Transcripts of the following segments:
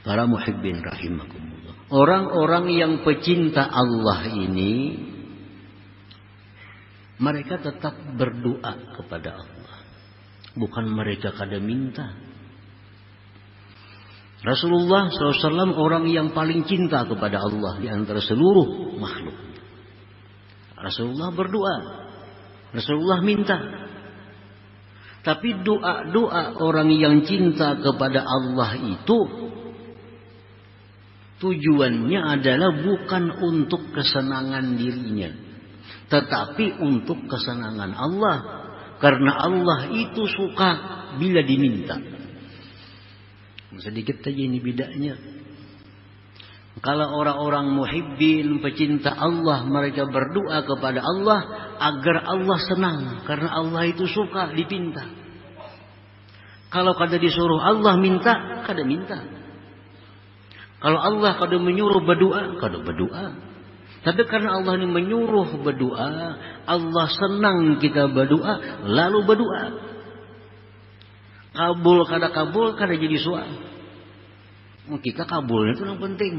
Para muhibbin rahimakumullah. Orang-orang yang pecinta Allah ini, mereka tetap berdoa kepada Allah. Bukan mereka kada minta. Rasulullah SAW orang yang paling cinta kepada Allah di antara seluruh makhluk. Rasulullah berdoa. Rasulullah minta. Tapi doa-doa orang yang cinta kepada Allah itu tujuannya adalah bukan untuk kesenangan dirinya, tetapi untuk kesenangan Allah. Karena Allah itu suka bila diminta. Sedikit saja ini bedanya. Kalau orang-orang muhibbin, pecinta Allah, mereka berdoa kepada Allah agar Allah senang. Karena Allah itu suka dipinta. Kalau kada disuruh Allah minta, kada minta. Kalau Allah kada menyuruh berdoa, kada berdoa. Tapi karena Allah ini menyuruh berdoa, Allah senang kita berdoa, lalu berdoa. Kabul kada jadi soal. Kita kabulnya itu yang penting.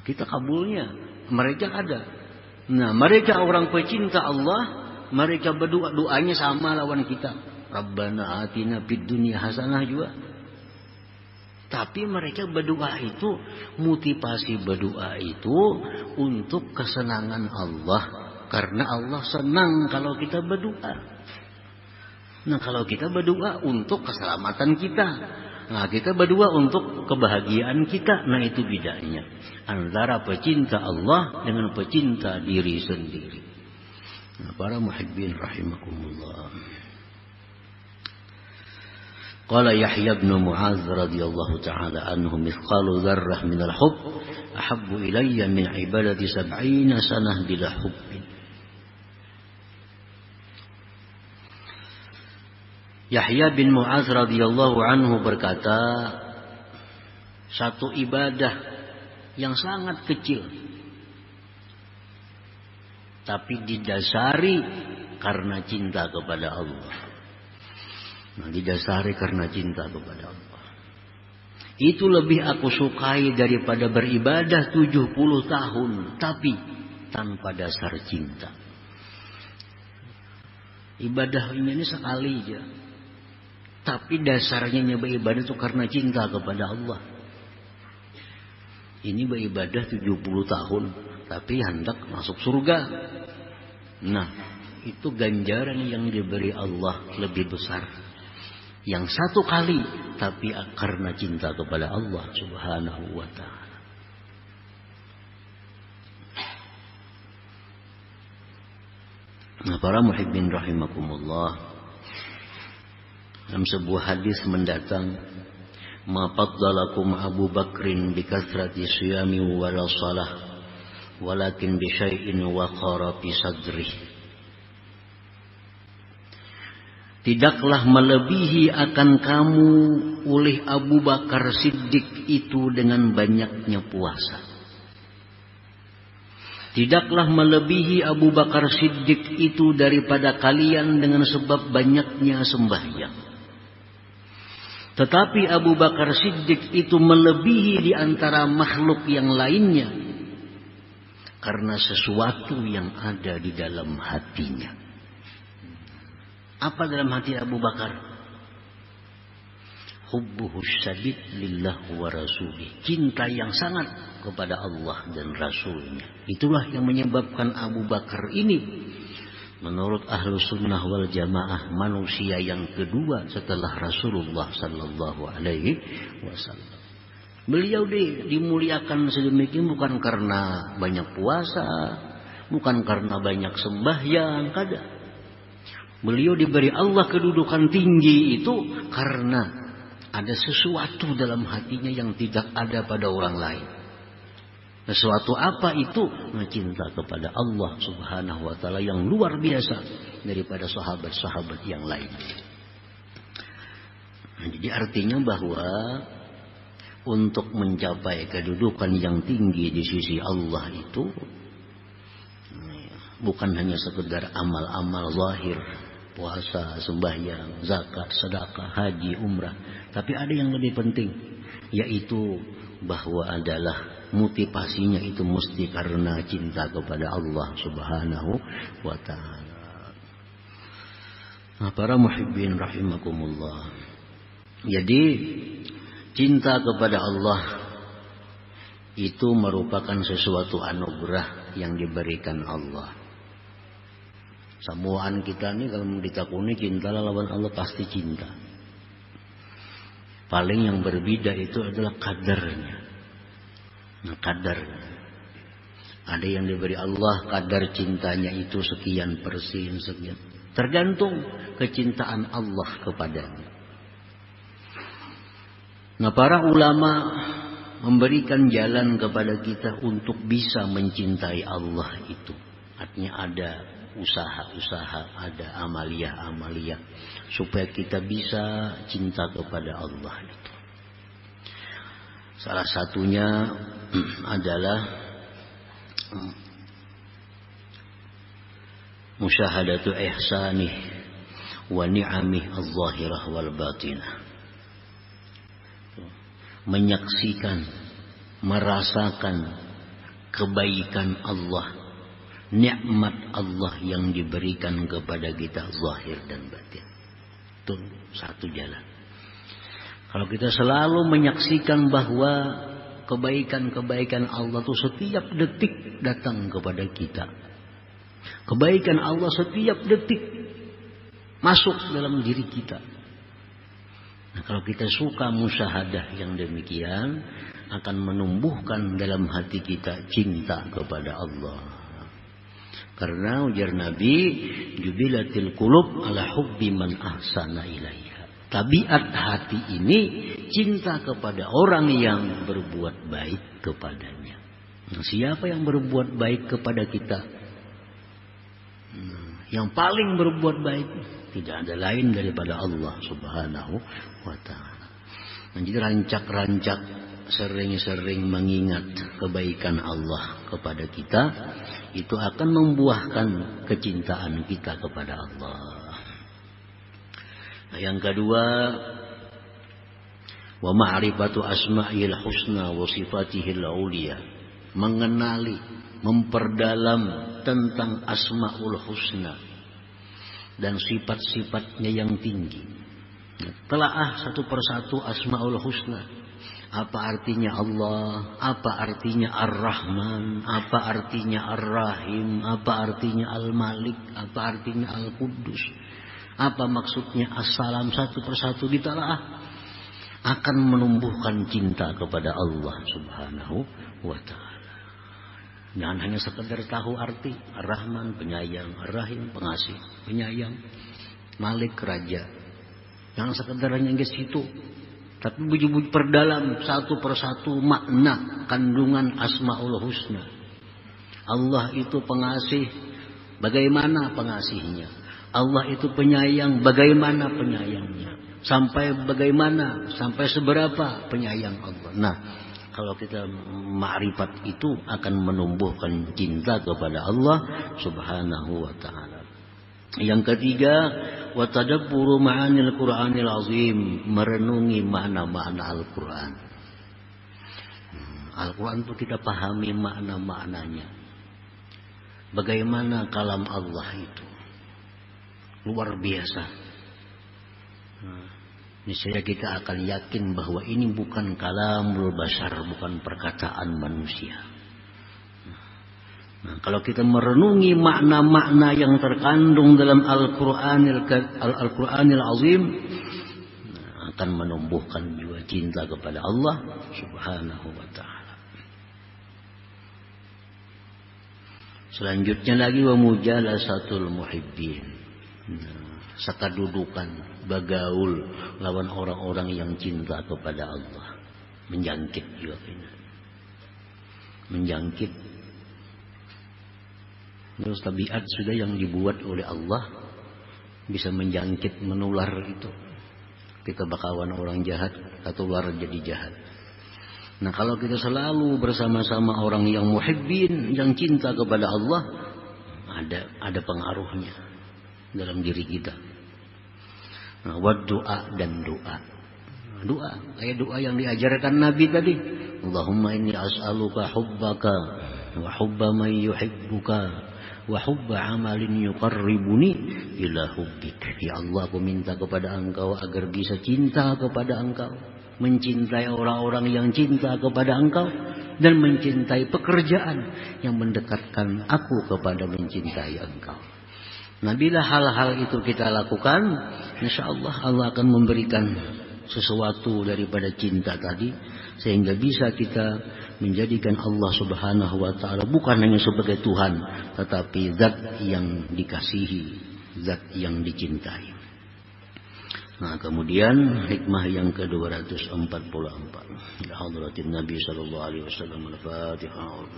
Kita kabulnya, mereka ada. Nah, mereka orang pecinta Allah, mereka berdoa, doanya sama lawan kita. Rabbana atina fid dunya hasanah juga. Tapi mereka berdoa itu, motivasi berdoa itu untuk kesenangan Allah. Karena Allah senang kalau kita berdoa. Nah, kalau kita berdoa untuk keselamatan kita. Nah, kita berdoa untuk kebahagiaan kita. Nah, itu bedanya antara pecinta Allah dengan pecinta diri sendiri. Nah, para muhibbin rahimakumullah. Qala Yahya bin Mu'adz radhiyallahu ta'ala anhu mithqalu dzarrah min al-hubb ahabbu ilayya min ibadati 70 sanah bila hubbin. Yahya bin Mu'adz radhiyallahu anhu berkata, satu ibadah yang sangat kecil tapi didasari karena cinta kepada Allah. Nah, didasari karena cinta kepada Allah. Itu lebih aku sukai daripada beribadah 70 tahun tapi tanpa dasar cinta. Ibadah ini sekali aja. Tapi dasarnya beribadah itu karena cinta kepada Allah. Ini beribadah 70 tahun tapi hendak masuk surga. Nah, itu ganjaran yang diberi Allah lebih besar. Yang satu kali tapi karena cinta kepada Allah Subhanahu wa ta'ala. Nah, para muhibbin rahimakumullah, dalam sebuah hadis mendatang, ma faddalakum Abu Bakrin bi kathrati siyami wala salah walakin bi syai'in waqara fi sadrih. Tidaklah melebihi akan kamu oleh Abu Bakar Siddiq itu dengan banyaknya puasa. Tidaklah melebihi Abu Bakar Siddiq itu daripada kalian dengan sebab banyaknya sembahyang. Tetapi Abu Bakar Siddiq itu melebihi di antara makhluk yang lainnya karena sesuatu yang ada di dalam hatinya. Apa dalam hati Abu Bakar? Hubbuhu syadid lillah wa rasulih. Cinta yang sangat kepada Allah dan Rasulnya. Itulah yang menyebabkan Abu Bakar ini menurut ahlu sunnah wal jamaah manusia yang kedua setelah Rasulullah sallallahu alaihi wasallam. Beliau dimuliakan sedemikian bukan karena banyak puasa, bukan karena banyak sembahyang, kada. Beliau diberi Allah kedudukan tinggi itu karena ada sesuatu dalam hatinya yang tidak ada pada orang lain. Sesuatu apa itu? Cinta kepada Allah Subhanahu wa ta'ala yang luar biasa daripada sahabat-sahabat yang lain. Jadi artinya bahwa untuk mencapai kedudukan yang tinggi di sisi Allah itu bukan hanya sekedar amal-amal zahir, puasa, sembahyang, zakat, sedekah, haji, umrah. Tapi ada yang lebih penting, yaitu bahwa adalah motivasinya itu mesti karena cinta kepada Allah Subhanahu wa ta'ala. Nah, para muhibbin rahimakumullah. Jadi cinta kepada Allah itu merupakan sesuatu anugerah yang diberikan Allah. Samuaan kita nih kalau ditakuni cinta lawan Allah pasti cinta. Paling yang berbeda itu adalah kadarnya. Nah, kadarnya. Ada yang diberi Allah kadar cintanya itu sekian persen, sekian. Tergantung kecintaan Allah kepadanya. Nah, para ulama memberikan jalan kepada kita untuk bisa mencintai Allah itu. Artinya ada usaha-usaha, ada amalia-amalia supaya kita bisa cinta kepada Allah itu. Salah satunya adalah musyahadatu ihsanih wa ni'amih az-zahirah wal batinah. Menyaksikan, merasakan kebaikan Allah, nikmat Allah yang diberikan kepada kita zahir dan batin. Itu satu jalan. Kalau kita selalu menyaksikan bahwa kebaikan-kebaikan Allah itu setiap detik datang kepada kita. Kebaikan Allah setiap detik masuk dalam diri kita. Nah, kalau kita suka musyahadah yang demikian, akan menumbuhkan dalam hati kita cinta kepada Allah. Karena ujar Nabi, jubilatil qulub ala hubbi man ahsana ilaiha. Tabiat hati ini cinta kepada orang yang berbuat baik kepadanya. Nah, siapa yang berbuat baik kepada kita? Yang paling berbuat baik tidak ada lain daripada Allah Subhanahu wa ta'ala. Jadi rancak-rancak sering-sering mengingat kebaikan Allah kepada kita, itu akan membuahkan kecintaan kita kepada Allah. Nah, yang kedua, wa ma'rifatu asma'il husna wa sifatihil ulia. Mengenali, memperdalam tentang asma'ul husna dan sifat-sifatnya yang tinggi. Telaah satu persatu asma'ul husna. Apa artinya Allah? Apa artinya Ar-Rahman? Apa artinya Ar-Rahim? Apa artinya Al-Malik? Apa artinya Al-Quddus? Apa maksudnya As-Salam? Satu persatu ditelaah, akan menumbuhkan cinta kepada Allah Subhanahu wa ta'ala. Jangan hanya sekedar tahu arti. Ar-Rahman penyayang, Ar-Rahim pengasih, penyayang, Malik raja. Jangan sekedar hanya ke situ, tapi bujuk-bujuk perdalam satu persatu makna kandungan Asmaul Husna. Allah itu pengasih, bagaimana pengasihnya? Allah itu penyayang, bagaimana penyayangnya? Sampai bagaimana, sampai seberapa penyayang Allah. Nah, kalau kita ma'rifat itu akan menumbuhkan cinta kepada Allah Subhanahu wa ta'ala. Yang ketiga, wa tadabburu ma'anil Qur'anil azim, merenungi makna-makna Al-Qur'an. Al-Qur'an itu kita pahami makna-maknanya. Bagaimana kalam Allah itu luar biasa. Niscaya kita akan yakin bahwa ini bukan kalamul bashar, bukan perkataan manusia. Nah, kalau kita merenungi makna-makna yang terkandung dalam Al-Qur'anil Azim, akan menumbuhkan jiwa cinta kepada Allah Subhanahu wa ta'ala. Selanjutnya lagi, wa mujalasatul muhibbin. Sakadudukan, bagaul lawan orang-orang yang cinta kepada Allah. Menjangkit juga ini. Menjangkit. Terus tabiat sudah yang dibuat oleh Allah bisa menjangkit, menular itu. Kita bakawan orang jahat, atau luar jadi jahat. Nah, kalau kita selalu bersama-sama orang yang muhibbin, yang cinta kepada Allah, ada pengaruhnya dalam diri kita. Doa dan doa. Doa, kayak doa yang diajarkan Nabi tadi. Allahumma inni as'aluka hubbaka wa hubba man yuhibbuka wa hubba amalin yuqarribuni ila hubbik. Ya Allah, aku minta kepada Engkau agar bisa cinta kepada Engkau, mencintai orang-orang yang cinta kepada Engkau, dan mencintai pekerjaan yang mendekatkan aku kepada mencintai Engkau. Nah, bila hal-hal itu kita lakukan, insya Allah Allah akan memberikan sesuatu daripada cinta tadi, sehingga bisa kita menjadikan Allah Subhanahu wa ta'ala bukan hanya sebagai Tuhan, tetapi zat yang dikasihi, zat yang dicintai. Nah, kemudian hikmah yang ke-244. Ya hadratin Nabi sallallahu alaihi wasallam. Al-Fatihah.